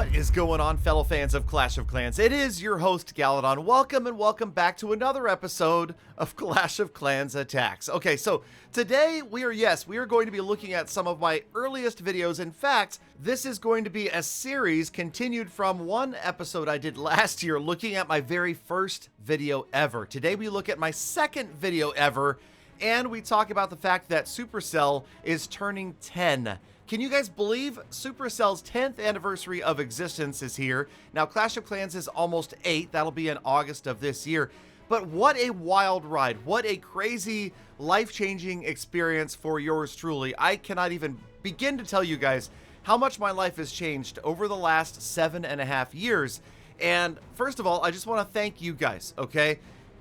What is going on, fellow fans of Clash of Clans? It is your host, Galadon. Welcome and welcome back to another episode of Clash of Clans Attacks. Okay, so today we are going to be looking at some of my earliest videos. In fact, this is going to be a series continued from one episode I did last year, looking at my very first video ever. Today we look at my second video ever, and we talk about the fact that Supercell is turning 10. Can you guys believe Supercell's 10th anniversary of existence is here? Now, Clash of Clans is almost 8. That'll be in August of this year. But what a wild ride. What a crazy, life-changing experience for yours truly. I cannot even begin to tell you guys how much my life has changed over the last 7.5 years. And first of all, I just want to thank you guys, okay?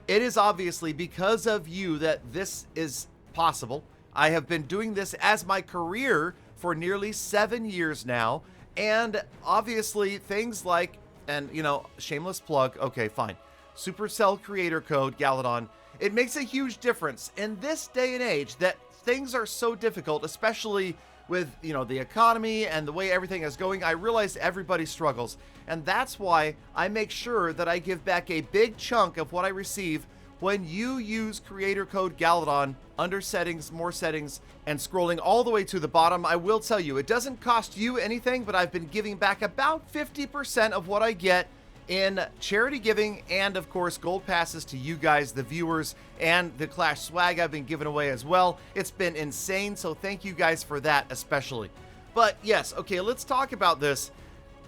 It is obviously because of you that this is possible. I have been doing this as my career for nearly 7 years now, and obviously things like, and you know, shameless plug, okay, fine, Supercell creator code Galadon, it makes a huge difference in this day and age that things are so difficult, especially with, you know, the economy and the way everything is going. I realize everybody struggles, and that's why I make sure that I give back a big chunk of what I receive when you use creator code Galadon under settings, more settings, and scrolling all the way to the bottom. I will tell you, it doesn't cost you anything, but I've been giving back about 50% of what I get in charity giving and, of course, gold passes to you guys, the viewers, and the Clash swag I've been giving away as well. It's been insane, so thank you guys for that especially. But yes, okay, let's talk about this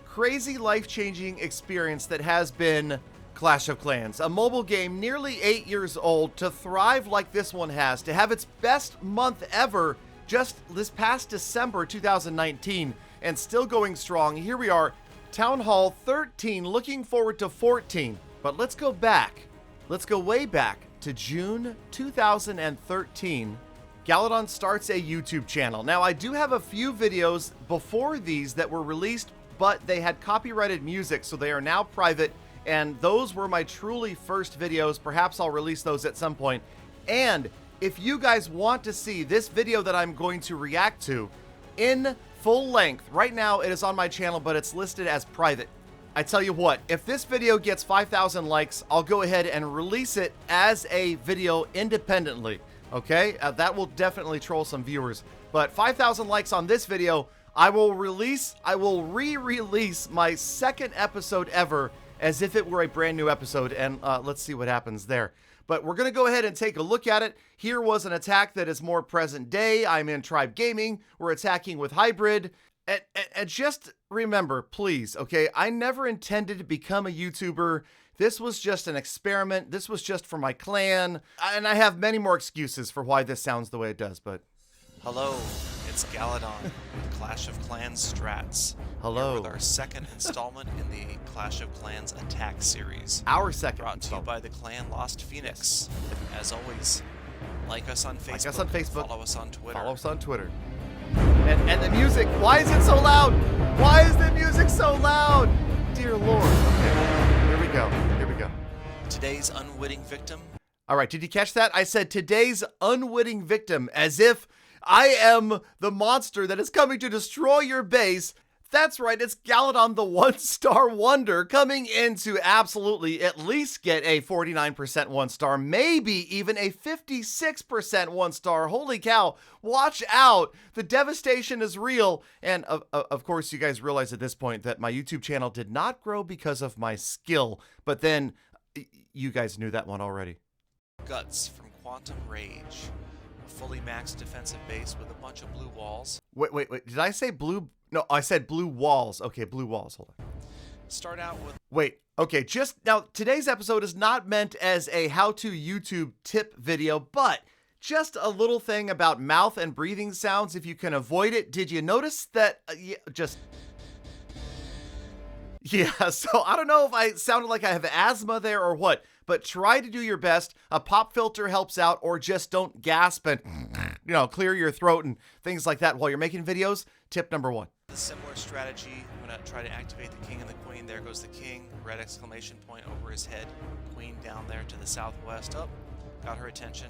crazy life-changing experience that has been Clash of Clans, a mobile game nearly 8 years old, to thrive like this one has, to have its best month ever just this past December 2019, and still going strong. Here we are, Town Hall 13, looking forward to 14. But let's go back. Let's go way back to June 2013. Galadon starts a YouTube channel. Now, I do have a few videos before these that were released, but they had copyrighted music, so they are now private. And those were my truly first videos. Perhaps I'll release those at some point. And if you guys want to see this video that I'm going to react to in full length, right now it is on my channel, but it's listed as private. I tell you what, if this video gets 5,000 likes, I'll go ahead and release it as a video independently, okay? That will definitely troll some viewers. But 5,000 likes on this video, I will re-release my second episode ever as if it were a brand new episode, and let's see what happens there. But we're going to go ahead and take a look at it. Here was an attack that is more present day. I'm in Tribe Gaming. We're attacking with Hybrid. And just remember, please, okay, I never intended to become a YouTuber. This was just an experiment. This was just for my clan. And I have many more excuses for why this sounds the way it does, but... Hello, it's Galadon with Clash of Clans Strats. Hello. Here with our second installment in the Clash of Clans Attack series. Our second Brought to you by the clan Lost Phoenix. As always, like us on Facebook. Like us on Facebook. Follow us on Twitter. Follow us on Twitter. And the music, why is it so loud? Why is the music so loud? Dear Lord. Okay, here we go. Here we go. Today's unwitting victim. All right, did you catch that? I said today's unwitting victim, as if I am the monster that is coming to destroy your base. That's right, it's Galadon, the one-star wonder, coming in to absolutely at least get a 49% one-star, maybe even a 56% one-star. Holy cow, watch out. The devastation is real. And of course, you guys realize at this point that my YouTube channel did not grow because of my skill. But then, you guys knew that one already. Guts from Quantum Rage. A fully maxed defensive base with a bunch of blue walls. Wait. Did I say blue? No, I said blue walls. Okay, blue walls. Hold on. Start out with... Wait, okay, just now, today's episode is not meant as a how-to YouTube tip video, but just a little thing about mouth and breathing sounds if you can avoid it. Did you notice that? Yeah, so I don't know if I sounded like I have asthma there or what, but try to do your best. A pop filter helps out, or just don't gasp and, you know, clear your throat and things like that while you're making videos. Tip number 1. A similar strategy. I'm going to try to activate the king and the queen. There goes the king. Red exclamation point over his head. Queen down there to the southwest. Up. Got her attention.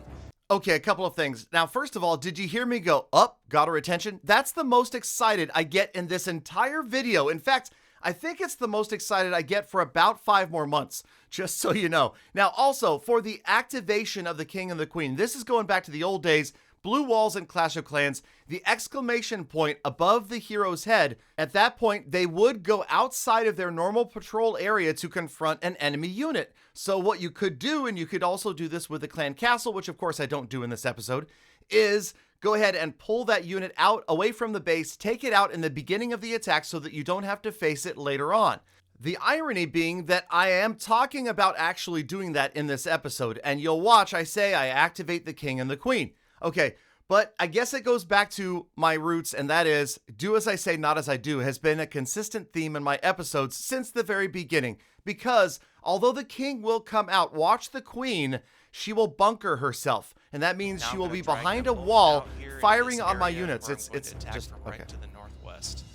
Okay, a couple of things. Now, first of all, did you hear me go up? Got her attention? That's the most excited I get in this entire video. In fact, I think it's the most excited I get for about 5 more months, just so you know. Now, also, for the activation of the King and the Queen, this is going back to the old days, Blue Walls in Clash of Clans, the exclamation point above the hero's head, at that point, they would go outside of their normal patrol area to confront an enemy unit. So what you could do, and you could also do this with the clan castle, which of course I don't do in this episode, is go ahead and pull that unit out away from the base, take it out in the beginning of the attack so that you don't have to face it later on. The irony being that I am talking about actually doing that in this episode, and you'll watch I say I activate the King and the Queen. Okay, but I guess it goes back to my roots, and that is, do as I say, not as I do, has been a consistent theme in my episodes since the very beginning. Because although the King will come out, watch the Queen, she will bunker herself. And that means she will be behind a wall, firing on my units. It's just, okay. Right to the northwest.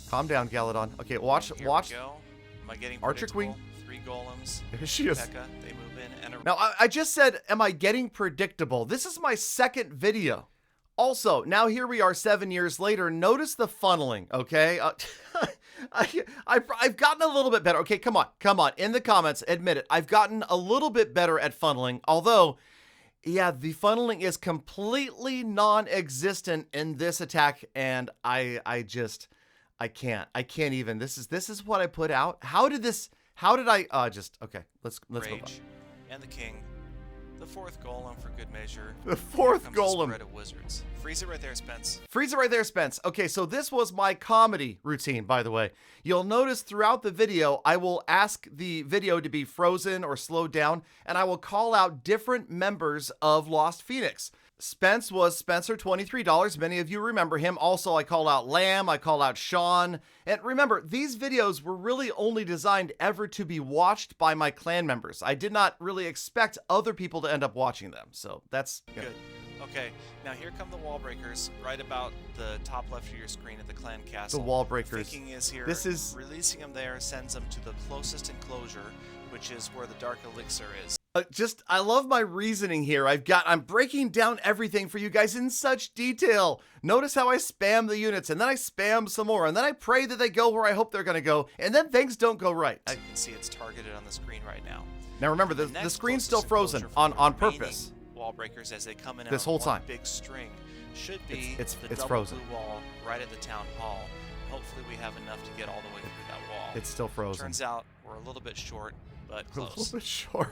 Calm down, Galadon. Okay, watch. Here we go. Am I getting Archer Queen? 3 golems. There she is. Pekka, they move in. And Now, I just said, am I getting predictable? This is my second video. Also, now here we are 7 years later. Notice the funneling, okay? I've gotten a little bit better. Okay, come on. In the comments, admit it. I've gotten a little bit better at funneling. Although, yeah, the funneling is completely non-existent in this attack. And I can't even. This is what I put out. How did I, okay, let's move on. Rage and the King. The 4th golem for good measure. The 4th golem. Spread of wizards. Freeze it right there, Spence. Freeze it right there, Spence. Okay, so this was my comedy routine, by the way. You'll notice throughout the video, I will ask the video to be frozen or slowed down, and I will call out different members of Lost Phoenix. Spence was Spencer, $23. Many of you remember him. Also, I call out Lamb, I call out Sean. And remember, these videos were really only designed ever to be watched by my clan members. I did not really expect other people to end up watching them. So that's good. Okay, now here come the wall breakers right about the top left of your screen at the clan castle. The wall breakers. Thinking is here, this is releasing them there sends them to the closest enclosure, which is where the dark elixir is. I love my reasoning here. I'm breaking down everything for you guys in such detail. Notice how I spam the units, and then I spam some more, and then I pray that they go where I hope they're going to go, and then things don't go right. You can see it's targeted on the screen right now. Now remember, the screen's still frozen on purpose. Wall breakers as they come in this whole time. Big string should be it's the double frozen. Blue wall right at the town hall. Hopefully we have enough to get all the way through that wall. It's still frozen. Turns out we're a little bit short, but close. A little bit short.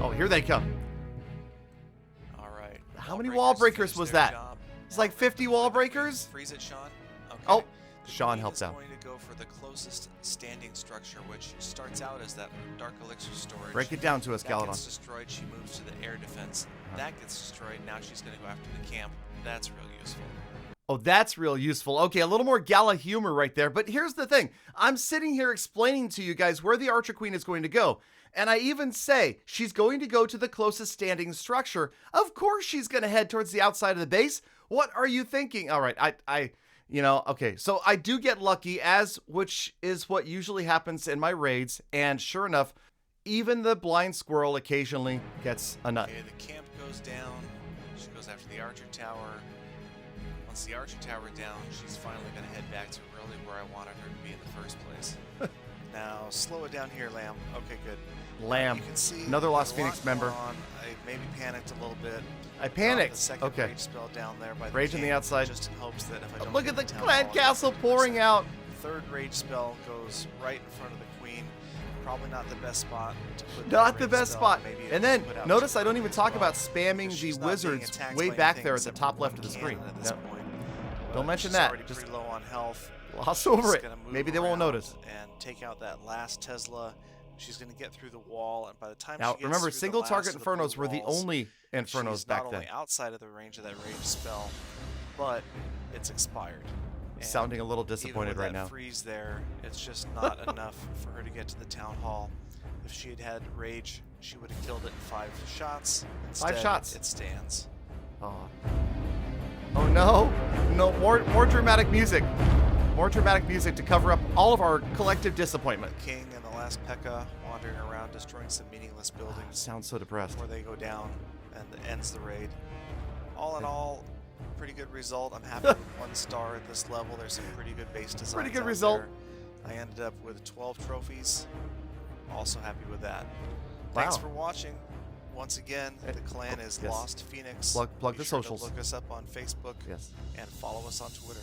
Oh, here they come. All right. How many wall breakers was that? It's like 50 wall breakers? Freeze it, Sean. Okay. Oh, Sean helped out. Going to go for the closest standing structure, which starts out as that dark elixir storage. Break it down to us, Galadon. That gets destroyed. She moves to the air defense. That gets destroyed. Now she's going to go after the camp. That's real useful. Oh, that's real useful. Okay, a little more Gala humor right there. But here's the thing. I'm sitting here explaining to you guys where the Archer Queen is going to go. And I even say she's going to go to the closest standing structure. Of course she's going to head towards the outside of the base. What are you thinking? All right, okay. So I do get lucky, which is what usually happens in my raids. And sure enough, even the blind squirrel occasionally gets a nut. Okay, the camp goes down. She goes after the archer tower. Once the archer tower down, she's finally going to head back to really where I wanted her to be in the first place. Now, slow it down here, Lamb. Okay, good. Lamb. You can see another Lost Phoenix member. I maybe panicked a little bit. I panicked. The second okay. rage spell down there by the rage on the outside. Just in hopes that if I don't look at the clan castle pouring out. The third rage spell goes right in front of the queen. Probably not the best spot to put not the best spot. And then notice I don't even talk about spamming the wizards way back there at the top left of the screen. At this point. Don't mention that. Just pretty low on health. Gloss over it. Maybe they won't notice. And take out that last Tesla. She's going to get through the wall, and by the time now she gets remember, through single the target last infernos of were the only infernos back then. Not only outside of the range of that rage spell, but it's expired. And sounding a little disappointed even with right that now. Freeze there, it's just not enough for her to get to the town hall. If she had had rage, she would have killed it in 5 shots. Instead, 5 shots. It stands. Oh. Oh no! No more dramatic music. More dramatic music to cover up all of our collective disappointment. The king and the last Pekka wandering around, destroying some meaningless buildings. Sounds so depressed. Before they go down, and ends the raid. All in all, pretty good result. I'm happy with 1 star at this level. There's some pretty good base designs. Pretty good out result. there. I ended up with 12 trophies. Also happy with that. Wow. Thanks for watching. Once again, the clan is yes. Lost Phoenix. Plug Be the sure socials. To look us up on Facebook. Yes. And follow us on Twitter.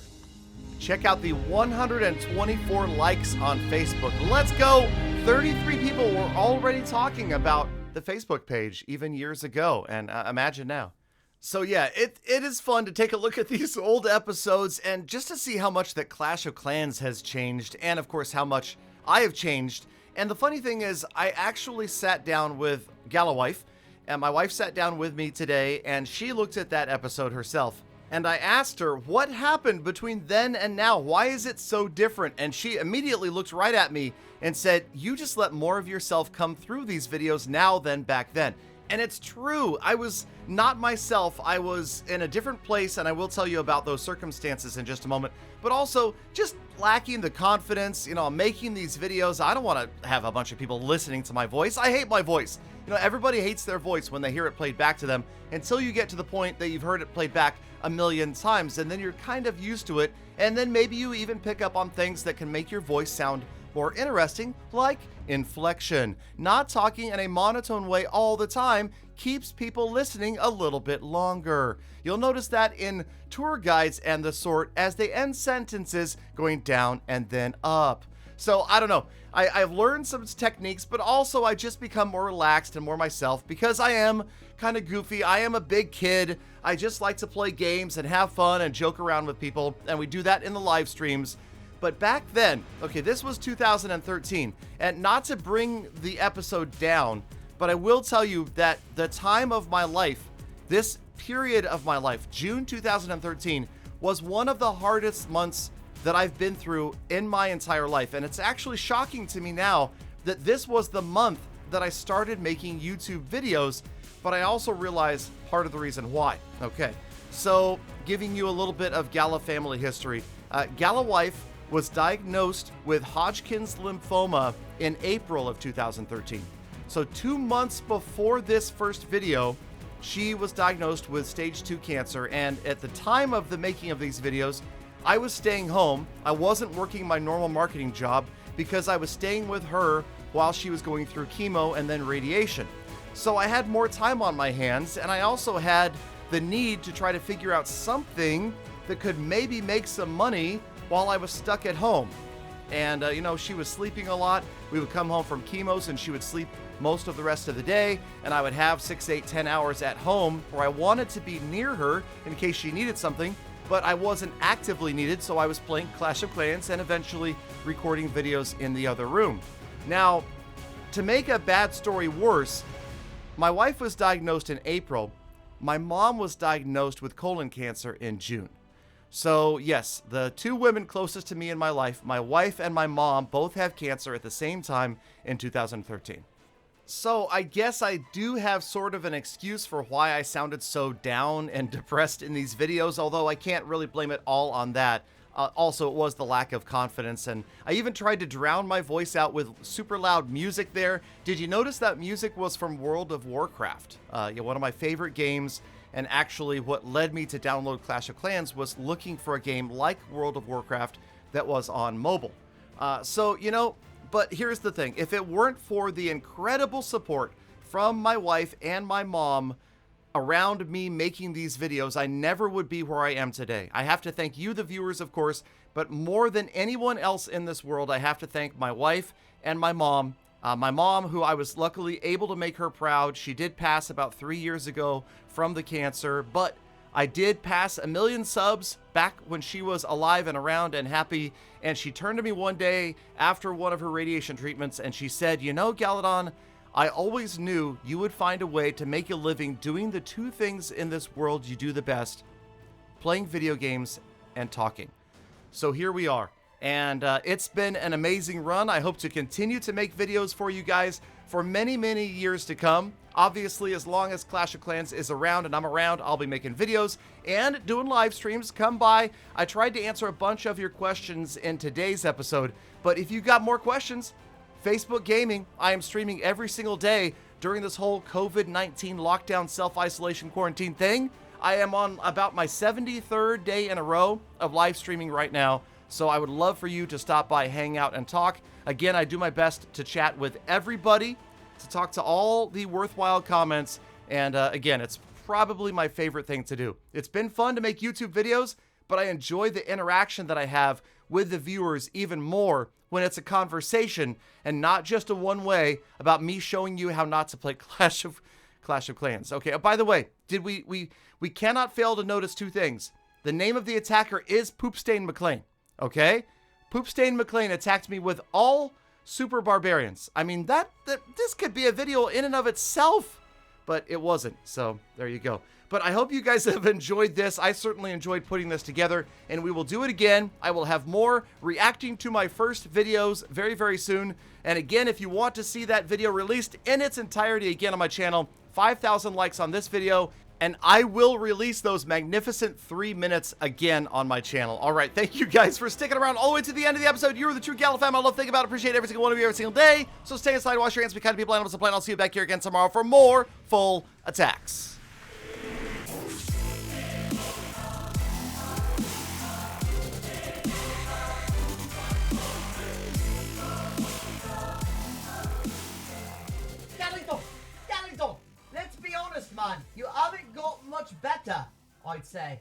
Check out the 124 likes on Facebook. Let's go! 33 people were already talking about the Facebook page even years ago, and imagine now. So yeah, it is fun to take a look at these old episodes and just to see how much that Clash of Clans has changed, and of course how much I have changed. And the funny thing is, I actually sat down with Galadon, and my wife sat down with me today, and she looked at that episode herself. And I asked her, what happened between then and now? Why is it so different? And she immediately looked right at me and said, you just let more of yourself come through these videos now than back then. And it's true. I was not myself. I was in a different place, and I will tell you about those circumstances in just a moment. But also just lacking the confidence, making these videos. I don't want to have a bunch of people listening to my voice. I hate my voice. Everybody hates their voice when they hear it played back to them until you get to the point that you've heard it played back a million times, and then you're kind of used to it, and then maybe you even pick up on things that can make your voice sound more interesting, like inflection. Not talking in a monotone way all the time keeps people listening a little bit longer. You'll notice that in tour guides and the sort as they end sentences going down and then up. So I don't know. I've learned some techniques, but also I just become more relaxed and more myself because I am kind of goofy. I am a big kid. I just like to play games and have fun and joke around with people, and we do that in the live streams. But back then, okay, this was 2013, and not to bring the episode down, but I will tell you that the time of my life, this period of my life, June 2013, was one of the hardest months that I've been through in my entire life. And it's actually shocking to me now that this was the month that I started making YouTube videos, but I also realize part of the reason why. Okay, so giving you a little bit of Gala family history. Gala wife was diagnosed with Hodgkin's lymphoma in April of 2013. So 2 months before this first video, she was diagnosed with stage 2 cancer. And at the time of the making of these videos, I was staying home. I wasn't working my normal marketing job because I was staying with her while she was going through chemo and then radiation. So I had more time on my hands, and I also had the need to try to figure out something that could maybe make some money while I was stuck at home. And, she was sleeping a lot. We would come home from chemos and she would sleep most of the rest of the day, and I would have 6, 8, 10 hours at home where I wanted to be near her in case she needed something, but I wasn't actively needed, so I was playing Clash of Clans and eventually recording videos in the other room. Now, to make a bad story worse, my wife was diagnosed in April. My mom was diagnosed with colon cancer in June. So yes, the two women closest to me in my life, my wife and my mom, both have cancer at the same time in 2013. So I guess I do have sort of an excuse for why I sounded so down and depressed in these videos, although I can't really blame it all on that. Also, it was the lack of confidence, and I even tried to drown my voice out with super loud music there. Did you notice that music was from World of Warcraft? One of my favorite games, and actually what led me to download Clash of Clans was looking for a game like World of Warcraft that was on mobile. But here's the thing. If it weren't for the incredible support from my wife and my mom around me making these videos, I never would be where I am today. I have to thank you, the viewers, of course, but more than anyone else in this world, I have to thank my wife and my mom. My mom, who I was luckily able to make her proud. She did pass about 3 years ago from the cancer, but I did pass 1 million subs back when she was alive and around and happy. And she turned to me one day after one of her radiation treatments and she said, "You know, Galadon, I always knew you would find a way to make a living doing the two things in this world you do the best, playing video games and talking." So here we are. And it's been an amazing run. I hope to continue to make videos for you guys for many, many years to come. Obviously, as long as Clash of Clans is around and I'm around, I'll be making videos and doing live streams. Come by. I tried to answer a bunch of your questions in today's episode, but if you got more questions, Facebook Gaming, I am streaming every single day during this whole COVID-19 lockdown, self-isolation, quarantine thing. I am on about my 73rd day in a row of live streaming right now. So I would love for you to stop by, hang out, and talk. Again, I do my best to chat with everybody, to talk to all the worthwhile comments. And again, it's probably my favorite thing to do. It's been fun to make YouTube videos, but I enjoy the interaction that I have with the viewers even more when it's a conversation and not just a one-way about me showing you how not to play Clash of Clans. Okay, by the way, we cannot fail to notice two things. The name of the attacker is Poopstain McLean, okay? Poopstain McLean attacked me with all super barbarians. I mean, this could be a video in and of itself, but it wasn't, so there you go. But I hope you guys have enjoyed this. I certainly enjoyed putting this together, and we will do it again. I will have more reacting to my first videos very, very soon. And again, if you want to see that video released in its entirety again on my channel, 5,000 likes on this video, and I will release those magnificent 3 minutes again on my channel. All right, thank you guys for sticking around all the way to the end of the episode. You're the true Gala fam. I love, think about, appreciate every single one of you every single day. So stay inside, wash your hands, be kind to people, animals, and plan. I'll see you back here again tomorrow for more full attacks. Galadon, let's be honest, man. You haven't got much better, I'd say.